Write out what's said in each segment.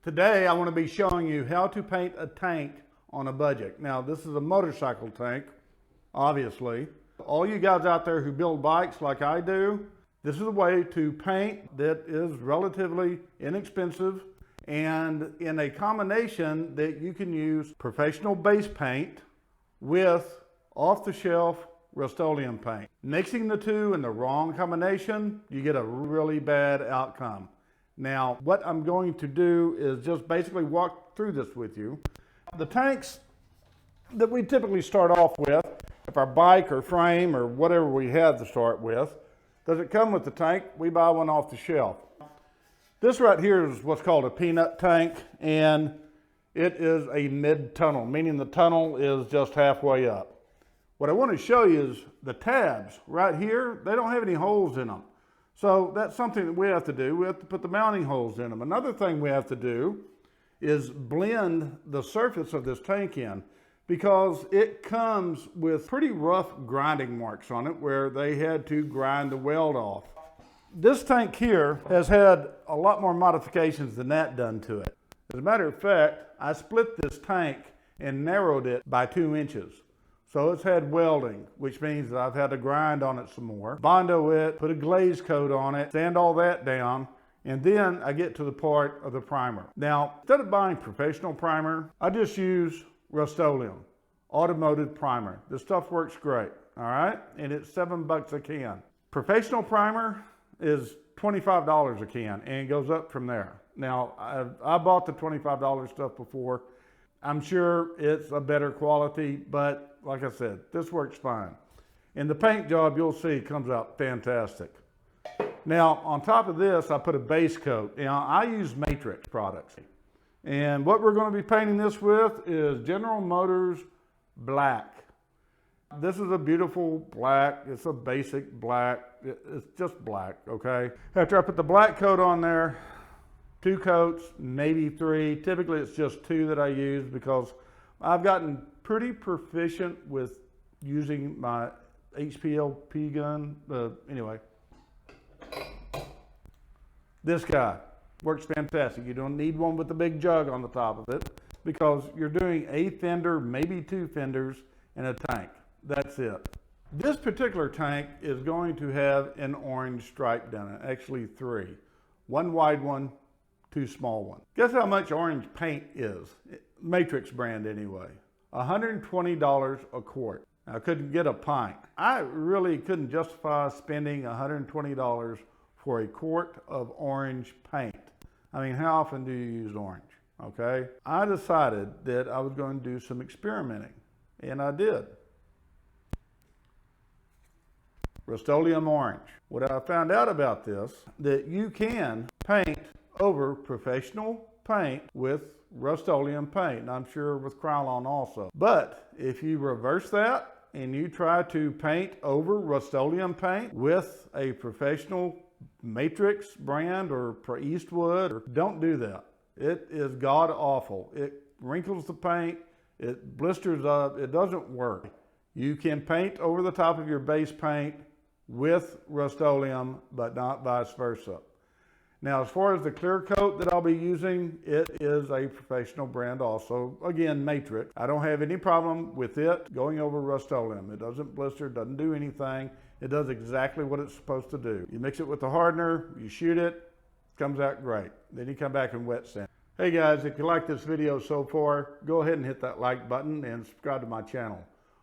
Today I want to be showing you how to paint a tank on a budget. Now this is a motorcycle tank, obviously. All you guys out there who build bikes like I do, this is a way to paint that is relatively inexpensive and in a combination that you can use professional base paint with off-the-shelf Rustoleum paint. Mixing the two in the wrong combination, you get a really bad outcome. Now, what I'm going to do is just basically walk through this with you. The tanks that we typically start off with, if our bike or frame or whatever we have to start with, does it come with the tank? We buy one off the shelf. This right here is what's called a peanut tank, and it is a mid-tunnel, meaning the tunnel is just halfway up. What I want to show you is the tabs right here, they don't have any holes in them. So that's something that we have to do. We have to put the mounting holes in them. Another thing we have to do is blend the surface of this tank in, because it comes with pretty rough grinding marks on it where they had to grind the weld off. This tank here has had a lot more modifications than that done to it. As a matter of fact, I split this tank and narrowed it by 2 inches. So it's had welding, which means that I've had to grind on it some more, Bondo it, put a glaze coat on it, sand all that down, and then I get to the part of the primer. Now, instead of buying professional primer, I just use Rustoleum automotive primer. This stuff works great, all right? And it's $7 a can. Professional primer is $25 a can, and it goes up from there. Now, I bought the $25 stuff before. I'm sure it's a better quality, but like I said, this works fine. And the paint job, you'll see, comes out fantastic. Now, on top of this, I put a base coat. Now, I use Matrix products. And what we're going to be painting this with is General Motors black. This is a beautiful black. It's a basic black. It's just black, okay? After I put the black coat on there, 2 coats, maybe 3. Typically it's just 2 that I use because I've gotten pretty proficient with using my HPLP gun. Anyway, this guy works fantastic. You don't need one with a big jug on the top of it because you're doing a fender, maybe 2 fenders in a tank. That's it. This particular tank is going to have an orange stripe down it, actually 3. 1 wide one, 2 small ones. Guess how much orange paint is? Matrix brand anyway. $120 a quart. I couldn't get a pint. I really couldn't justify spending $120 for a quart of orange paint. I mean, how often do you use orange? Okay. I decided that I was going to do some experimenting, and I did. Rustoleum orange. What I found out about this, that you can paint over professional paint with Rustoleum paint, and I'm sure with Krylon also. But if you reverse that and you try to paint over Rustoleum paint with a professional Matrix brand or Eastwood, don't do that. It is god awful. It wrinkles the paint, it blisters up, it doesn't work. You can paint over the top of your base paint with Rustoleum, but not vice versa. Now, as far as the clear coat that I'll be using, it is a professional brand also. Again, Matrix. I don't have any problem with it going over Rustoleum. It doesn't blister, doesn't do anything. It does exactly what it's supposed to do. You mix it with the hardener, you shoot it, it comes out great. Then you come back and wet sand. Hey guys, if you like this video so far, go ahead and hit that like button and subscribe to my channel.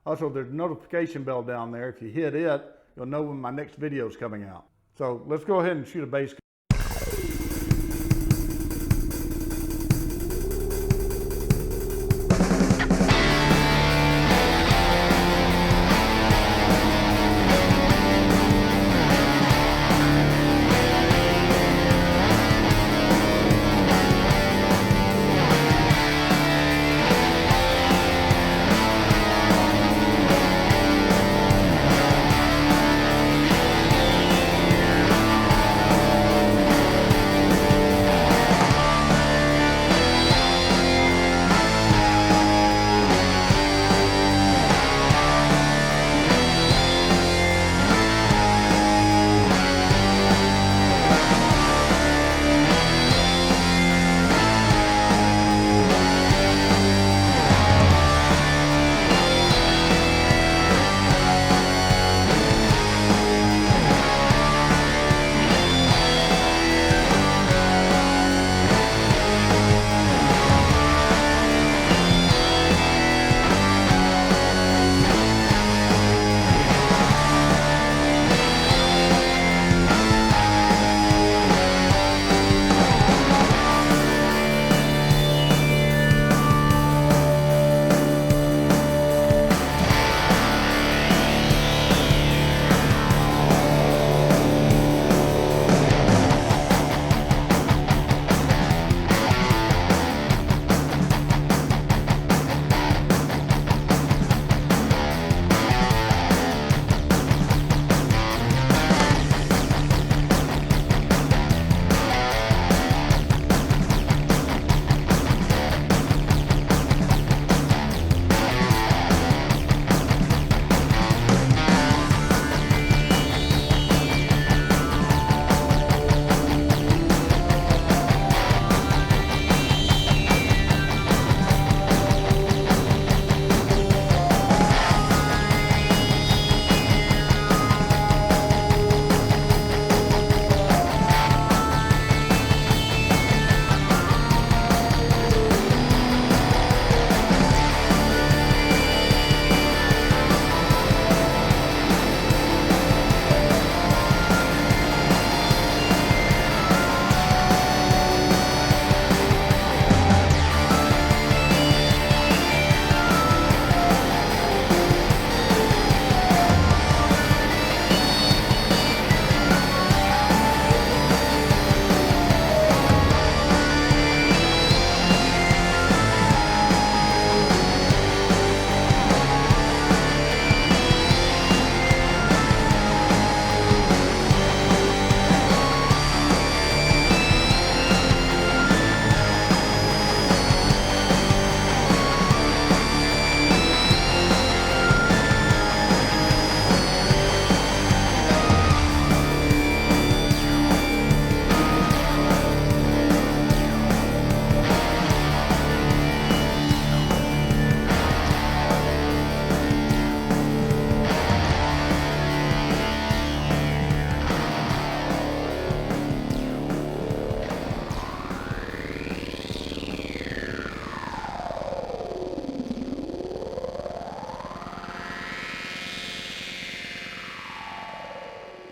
Also, there's a notification bell down there. If you hit it, you'll know when my next video is coming out. So let's go ahead and shoot a base coat.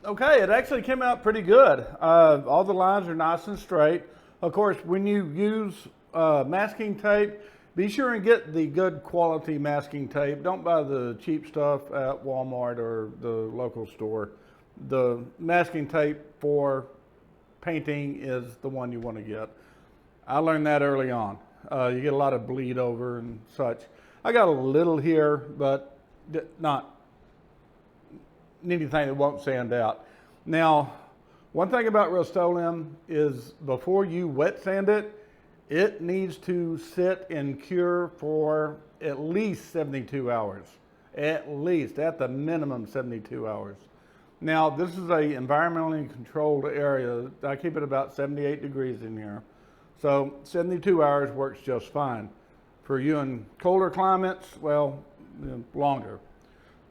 Okay, it actually came out pretty good. All the lines are nice and straight. Of course, when you use masking tape, be sure and get the good quality masking tape. Don't buy the cheap stuff at Walmart or the local store. The masking tape for painting is the one you want to get. I learned that early on. You get a lot of bleed over and such. I got a little here, but not anything that won't sand out. Now, one thing about Rustoleum is before you wet sand it, it needs to sit and cure for at least 72 hours. At least, at the minimum 72 hours. Now, this is a environmentally controlled area. I keep it about 78 degrees in here. So 72 hours works just fine. For you in colder climates, well, longer.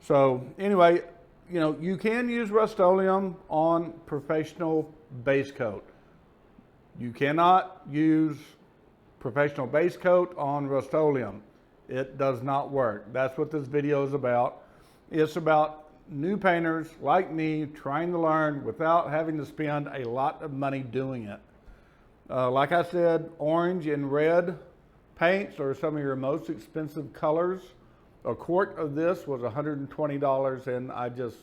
So anyway, you know, you can use Rustoleum on professional base coat. You cannot use professional base coat on Rustoleum. It does not work. That's what this video is about. It's about new painters like me trying to learn without having to spend a lot of money doing it. Like I said, orange and red paints are some of your most expensive colors. A quart of this was $120, and I just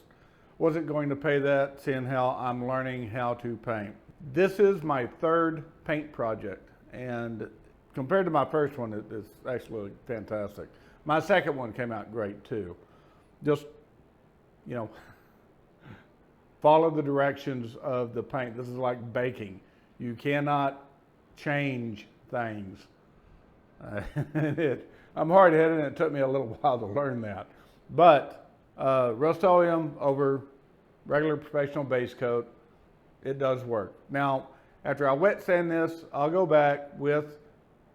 wasn't going to pay that, seeing how I'm learning how to paint. This is my third paint project, and compared to my first one, it's actually fantastic. My second one came out great too. Just, you know, follow the directions of the paint. This is like baking. You cannot change things. I'm hard-headed, and it took me a little while to learn that. But Rustoleum over regular professional base coat, it does work. Now, after I wet sand this, I'll go back with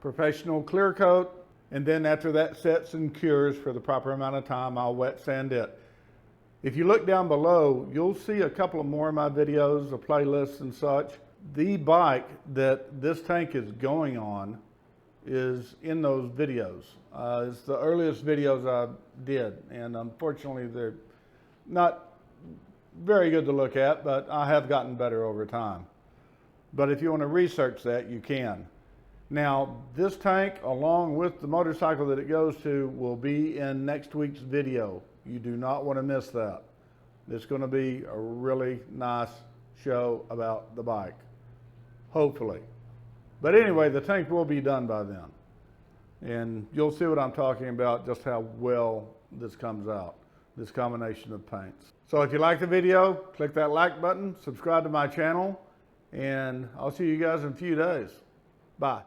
professional clear coat, and then after that sets and cures for the proper amount of time, I'll wet sand it. If you look down below, you'll see a couple of more of my videos, the playlists and such. The bike that this tank is going on is in those videos. It's the earliest videos I did, and unfortunately they're not very good to look at, but I have gotten better over time. But if you want to research that, you can. Now, this tank, along with the motorcycle that it goes to, will be in next week's video. You do not want to miss that. It's going to be a really nice show about the bike, hopefully. But anyway, the tank will be done by then. And you'll see what I'm talking about, just how well this comes out, this combination of paints. So if you like the video, click that like button, subscribe to my channel, and I'll see you guys in a few days. Bye.